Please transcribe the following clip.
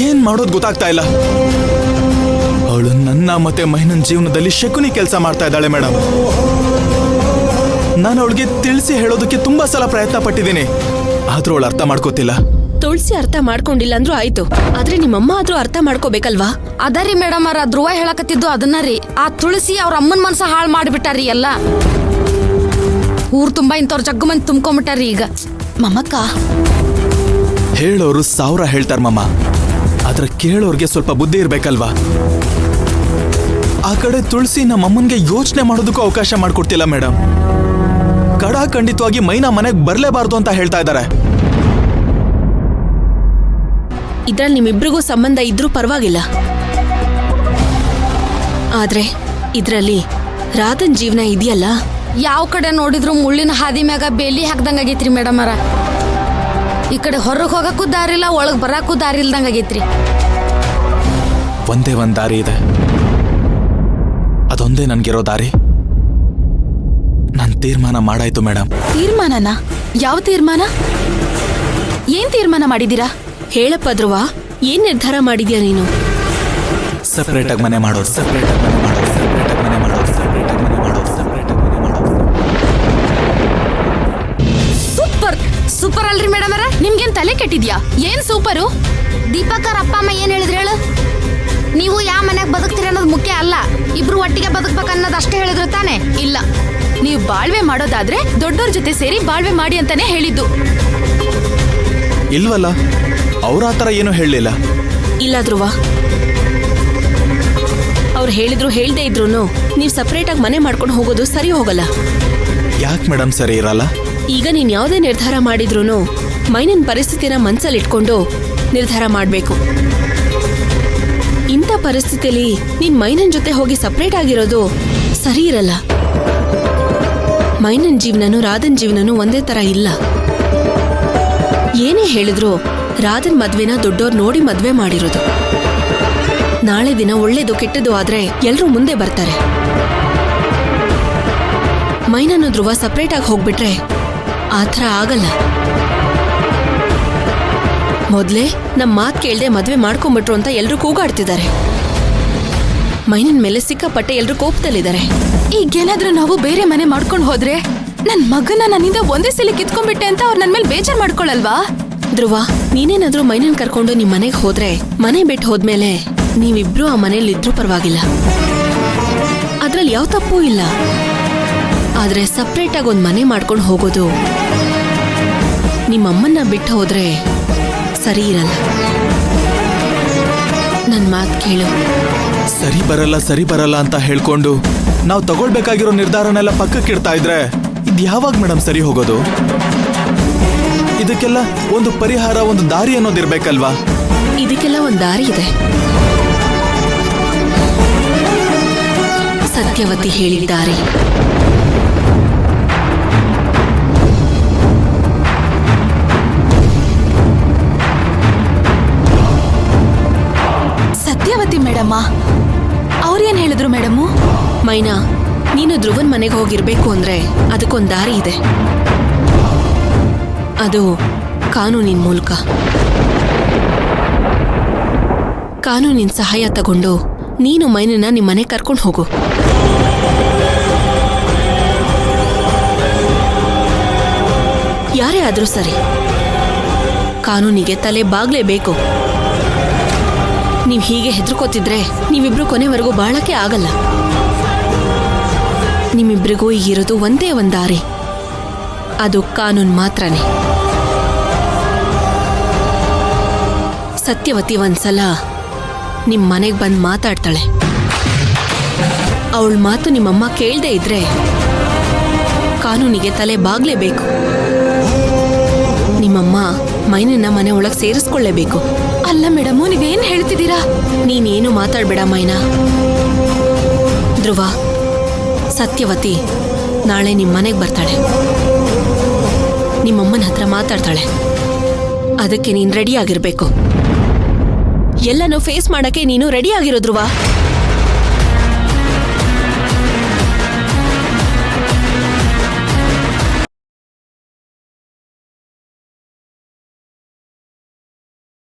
ಏನ್ ಮಾಡೋದು ಗೊತ್ತಾಗ್ತಾ ಇಲ್ಲ. ಅವಳು ನನ್ನ ಮತ್ತೆ ಮೈನನ್ ಜೀವನದಲ್ಲಿ ಶಕುನಿ ಕೆಲಸ ಮಾಡ್ತಾ ಇದ್ದಾಳೆ ಮೇಡಮ್. ನಾನು ಅವಳಿಗೆ ತಿಳಿಸಿ ಹೇಳೋದಕ್ಕೆ ತುಂಬಾ ಸಲ ಪ್ರಯತ್ನ ಪಟ್ಟಿದ್ದೀನಿ, ಆದ್ರೂ ಅವಳು ಅರ್ಥ ಮಾಡ್ಕೋತಿಲ್ಲ. ತುಳಸಿ ಅರ್ಥ ಮಾಡ್ಕೊಂಡಿಲ್ಲ ಅಂದ್ರೂ ಆಯ್ತು, ಆದ್ರೆ ನಿಮ್ಮಮ್ಮ ಆದ್ರೂ ಅರ್ಥ ಮಾಡ್ಕೋಬೇಕಲ್ವಾ? ಅದರಿ ಮೇಡಮ್ ಅವರ ಧ್ರುವ ಹೇಳಕತ್ತಿದ್ದು ಅದನ್ನ ರೀ. ಆ ತುಳಸಿ ಅವ್ರ ಅಮ್ಮನ ಮನಸ್ಸ ಹಾಳು ಮಾಡಿಬಿಟ್ಟಾರಿ ಎಲ್ಲ. ಊರ್ ತುಂಬಾ ಇಂಥವ್ರ ಜಗ್ಗು ಮಂದಿ ತುಂಬ್ಕೊಂಡ್ಬಿಟ್ಟಾರಿ ಈಗ. ಮಮ್ಮಕ್ಕ ಹೇಳೋರು 1000 ಹೇಳ್ತಾರ ಮಮ್ಮ, ಆದ್ರೆ ಕೇಳೋರ್ಗೆ ಸ್ವಲ್ಪ ಬುದ್ಧಿ ಇರ್ಬೇಕಲ್ವಾ? ಆ ಕಡೆ ತುಳಸಿ ನಮ್ಮಮ್ಮನ್ಗೆ ಯೋಚನೆ ಮಾಡೋದಕ್ಕೂ ಅವಕಾಶ ಮಾಡ್ಕೊಡ್ತಿಲ್ಲ ಮೇಡಮ್. ಖಂಡಿತವಾಗಿ ಮೈನಾ ಮನೆಗೆ ಬರ್ಲೇಬಾರ್ದು ಅಂತ ಹೇಳ್ತಾ ಇದ್ದಾರೆ. ಇದ್ರಲ್ಲಿ ನಿಮ್ಮಿಬ್ರಿಗೂ ಸಂಬಂಧ ಇದ್ರೂ ಪರವಾಗಿಲ್ಲ, ಆದ್ರೆ ಇದ್ರಲ್ಲಿ ರಾಧನ್ ಜೀವನ ಇದೆಯಲ್ಲ, ಯಾವ ಕಡೆ ನೋಡಿದ್ರು ಮುಳ್ಳಿನ ಹಾದಿ ಮ್ಯಾಗ ಬೇಲಿ ಹಾಕ್ದಂಗಾಗೈತ್ರಿ ಮೇಡಮ್ ಅವರ. ಈ ಕಡೆ ಹೊರಗೆ ಹೋಗಕ್ಕೂ ದಾರಿ ಇಲ್ಲ, ಒಳಗ್ ಬರಾಕೂ ದಾರಿ ಇಲ್ದಂಗಾಗೈತ್ರಿ. ಒಂದೇ ಒಂದ್ ದಾರಿ ಇದೆ, ಅದೊಂದೇ ನನ್ಗಿರೋ ದಾರಿ. ನಾನ್ ತೀರ್ಮಾನ ಮಾಡಾಯ್ತು ಮೇಡಮ್. ತೀರ್ಮಾನನಾ? ಯಾವ ತೀರ್ಮಾನ? ಏನ್ ತೀರ್ಮಾನ ಮಾಡಿದೀರಾ? ಹೇಳಪ್ಪ ಧ್ರುವ, ಏನ್ ನಿರ್ಧಾರ ಮಾಡಿದ್ಯಾ ನೀನು? ಸೆಪರೇಟ್ ಆಗಿ ಮನೆ ಮಾಡೋದು, ಸೆಪರೇಟ್ ಆಗಿ ಮನೆ ಮಾಡೋದು, ಸೆಪರೇಟ್ ಆಗಿ ಮನೆ ಮಾಡೋದು, ಸೆಪರೇಟ್ ಆಗಿ ಮನೆ ಮಾಡೋದು, ಸೆಪರೇಟ್ ಆಗಿ ಮನೆ ಮಾಡೋದು. ಸೂಪರ್ ಸೂಪರ್ ಅಲ್ರಿ ಮೇಡಮ್ ಅವರ. ನಿಮ್ಗೇನ್ ತಲೆ ಕೆಟ್ಟಿದ್ಯಾ? ಏನ್ ಸೂಪರು? ದೀಪಕರ್ ಅಪ್ಪ ಅಮ್ಮ ಏನ್ ಹೇಳಿದ್ರು ಹೇಳು? ನೀವು ಯಾವ ಮನೆಗೆ ಬದುಕ್ತೀರಿ ಅನ್ನೋದು ಮುಖ್ಯ ಅಲ್ಲ, ಇಬ್ರು ಒಟ್ಟಿಗೆ ಬದುಕ್ಬೇಕನ್ನೋದು ಅಷ್ಟೇ ಹೇಳಿದ್ರು ತಾನೆ? ಇಲ್ಲ, ನೀವು ಬಾಳ್ವೆ ಮಾಡೋದಾದ್ರೆ ದೊಡ್ಡೋರ್ ಜೊತೆ ಸೇರಿ ಬಾಳ್ವೆ ಮಾಡಿ ಅಂತಾನೆ ಹೇಳಿದ್ದು. ಇಲ್ವಲ್ಲ, ಅವ್ರ ಆತರ ಏನು ಹೇಳಲಿಲ್ಲ. ಇಲ್ಲ ಧ್ರುವ, ಅವ್ರು ಹೇಳಿದ್ರು ಹೇಳ್ದೇ ಇದ್ರು ನೀವ್ ಸಪರೇಟ್ ಆಗಿ ಮನೆ ಮಾಡ್ಕೊಂಡು ಹೋಗೋದು ಸರಿ ಹೋಗಲ್ಲ. ಯಾಕೆ ಮೇಡಮ್ ಸರಿ ಇರಲ್ಲ? ಈಗ ನೀನ್ ಯಾವ್ದೇ ನಿರ್ಧಾರ ಮಾಡಿದ್ರು ಮೈನನ್ ಪರಿಸ್ಥಿತಿನ ಮನ್ಸಲ್ಲಿ ಇಟ್ಕೊಂಡು ನಿರ್ಧಾರ ಮಾಡ್ಬೇಕು. ಇಂಥ ಪರಿಸ್ಥಿತಿಯಲ್ಲಿ ನೀನ್ ಮೈನನ್ ಜೊತೆ ಹೋಗಿ ಸಪರೇಟ್ ಆಗಿರೋದು ಸರಿ ಇರಲ್ಲ. ಮೈನನ್ ಜೀವನನು ರಾಧನ್ ಜೀವನನು ಒಂದೇ ತರ ಇಲ್ಲ. ಏನೇ ಹೇಳಿದ್ರು ರಾಧನ್ ಮದ್ವೆನ ದೊಡ್ಡೋರ್ ನೋಡಿ ಮದ್ವೆ ಮಾಡಿರೋದು. ನಾಳೆ ದಿನ ಒಳ್ಳೇದು ಕೆಟ್ಟದ್ದು ಆದ್ರೆ ಎಲ್ರೂ ಮುಂದೆ ಬರ್ತಾರೆ. ಮೈನನ್ನು ಧ್ರುವ ಸಪರೇಟ್ ಆಗಿ ಹೋಗ್ಬಿಟ್ರೆ ಆತರ ಆಗಲ್ಲ. ಮೊದ್ಲೇ ನಮ್ ಮಾತ್ ಕೇಳ್ದೆ ಮದ್ವೆ ಮಾಡ್ಕೊಂಡ್ಬಿಟ್ರು ಅಂತ ಎಲ್ರೂ ಕೂಗಾಡ್ತಿದ್ದಾರೆ. ಮೈನನ್ ಮೇಲೆ ಸಿಕ್ಕಾಪಟ್ಟೆ ಎಲ್ರೂ ಕೋಪದಲ್ಲಿದ್ದಾರೆ. ಈಗೇನಾದ್ರೂ ನಾವು ಬೇರೆ ಮನೆ ಮಾಡ್ಕೊಂಡು ಹೋದ್ರೆ ನನ್ ಮಗನ ನನ್ನಿಂದ ಒಂದೇ ಸಲ ಕಿತ್ಕೊಂಡ್ಬಿಟ್ಟೆ ಅಂತ ಅವ್ರು ನನ್ ಮೇಲೆ ಬೇಜಾರ್ ಮಾಡ್ಕೊಳಲ್ವಾ? ಧ್ರುವ, ನೀನೇನಾದ್ರೂ ಮೈನನ್ ಕರ್ಕೊಂಡು ನಿಮ್ ಮನೆಗೆ ಹೋದ್ರೆ, ಮನೆ ಬಿಟ್ಟು ಹೋದ್ಮೇಲೆ ನೀವಿಬ್ರು ಆ ಮನೇಲಿ ಇದ್ರೂ ಪರವಾಗಿಲ್ಲ, ಅದ್ರಲ್ಲಿ ಯಾವ ತಪ್ಪೂ ಇಲ್ಲ. ಆದ್ರೆ ಸಪ್ರೇಟ್ ಆಗಿ ಒಂದ್ ಮನೆ ಮಾಡ್ಕೊಂಡು ಹೋಗೋದು ನಿಮ್ಮಮ್ಮನ್ನ ಬಿಟ್ಟು ಹೋದ್ರೆ ಸರಿ ಇರಲ್ಲ. ನನ್ ಮಾತ್ ಕೇಳು. ಸರಿ ಬರಲ್ಲ ಅಂತ ಹೇಳ್ಕೊಂಡು ನಾವು ತಗೊಳ್ಬೇಕಾಗಿರೋ ನಿರ್ಧಾರನೆಲ್ಲ ಪಕ್ಕಕ್ಕಿಡ್ತಾ ಇದ್ರೆ ಇದು ಯಾವಾಗ ಮೇಡಮ್ ಸರಿ ಹೋಗೋದು? ಇದಕ್ಕೆಲ್ಲ ಒಂದು ಪರಿಹಾರ, ಒಂದು ದಾರಿ ಅನ್ನೋದಿರ್ಬೇಕಲ್ವಾ? ಇದಕ್ಕೆಲ್ಲ ಒಂದ್ ದಾರಿ ಇದೆ. ಸತ್ಯವತಿ ಹೇಳಿದ್ದಾರೆ. ಸತ್ಯವತಿ ಮೇಡಮ್ಮ ಅವ್ರೇನ್ ಹೇಳಿದ್ರು ಮೇಡಮ್ಮು? ಮೈನಾ, ನೀನು ಧ್ರುವನ್ ಮನೆಗೆ ಹೋಗಿರ್ಬೇಕು ಅಂದ್ರೆ ಅದಕ್ಕೊಂದ್ ದಾರಿ ಇದೆ. ಅದು ಕಾನೂನಿನ ಮೂಲಕ. ಕಾನೂನಿನ ಸಹಾಯ ತಗೊಂಡು ನೀನು ಮೈನನ್ನ ನಿಮ್ಮ ಮನೆ ಕರ್ಕೊಂಡು ಹೋಗು. ಯಾರೇ ಆದ್ರೂ ಸರಿ, ಕಾನೂನಿಗೆ ತಲೆ ಬಾಗ್ಲೇಬೇಕು. ನೀವ್ ಹೀಗೆ ಹೆದರ್ಕೋತಿದ್ರೆ ನೀವಿಬ್ರು ಕೊನೆವರೆಗೂ ಬಾಳಕ್ಕೆ ಆಗಲ್ಲ. ನಿಮ್ಮಿಬ್ರಿಗೂ ಈಗಿರೋದು ಒಂದೇ ಒಂದ್ ದಾರಿ, ಅದು ಕಾನೂನು ಮಾತ್ರನೇ. ಸತ್ಯವತಿ ಒಂದ್ಸಲ ನಿಮ್ ಮನೆಗ್ ಬಂದ್ ಮಾತಾಡ್ತಾಳೆ. ಅವಳ ಮಾತು ನಿಮ್ಮಮ್ಮ ಕೇಳ್ದೇ ಇದ್ರೆ ಕಾನೂನಿಗೆ ತಲೆ ಬಾಗ್ಲೇಬೇಕು. ನಿಮ್ಮಮ್ಮ ಮೈನನ್ನ ಮನೆ ಒಳಗ್ ಸೇರಿಸ್ಕೊಳ್ಳೇಬೇಕು. ಅಲ್ಲ ಮೇಡಮ್, ನೀವೇನ್ ಹೇಳ್ತಿದ್ದೀರಾ? ನೀನೇನು ಮಾತಾಡ್ಬೇಡ ಮೈನಾ. ಧ್ರುವ, ಸತ್ಯವತಿ ನಾಳೆ ನಿಮ್ ಮನೆಗ್ ಬರ್ತಾಳೆ, ನಿಮ್ಮಮ್ಮನ ಹತ್ರ ಮಾತಾಡ್ತಾಳೆ. ಅದಕ್ಕೆ ನೀನ್ ರೆಡಿ ಆಗಿರ್ಬೇಕು. ಎಲ್ಲನೂ ಫೇಸ್ ಮಾಡಕ್ಕೆ ನೀನು ರೆಡಿ ಆಗಿರೋ ಧ್ರುವ.